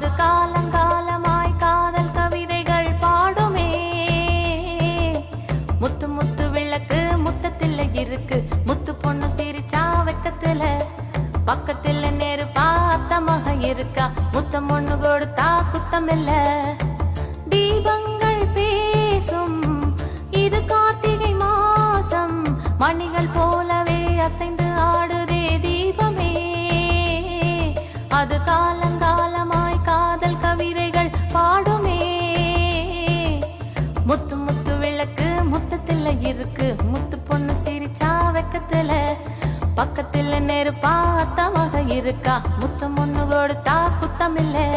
அது காலங்காலமாய் காதல் கவிதைகள் பாடுமே. முத்து முத்து விளக்கு முத்தத்தில் இருக்கு, முத்து பொண்ணு சிரிச்சா வெக்கத்துல, பக்கத்துல நேரு பார்த்த மக இருக்கா, முத்தம் ஒண்ணு கொடுத்தா குத்தமில்ல. தீபங்கள் பேசும் இது கார்த்திகை மாசம், மணிகள் போலவே அசைந்து ஆடுதே தீபமே. அது காலங்காலமாய் காதல் கவிதைகள் பாடுமே. முத்து முத்து விளக்கு முத்தத்தில் இருக்கு, முத்து பொண்ணு சிரிச்சா வெக்கத்துல, பக்கத்துல நெருப்பா அத்தமாக இருக்கா, முத்தம் ஒண்ணு கொடுத்தா குத்தமில்லை.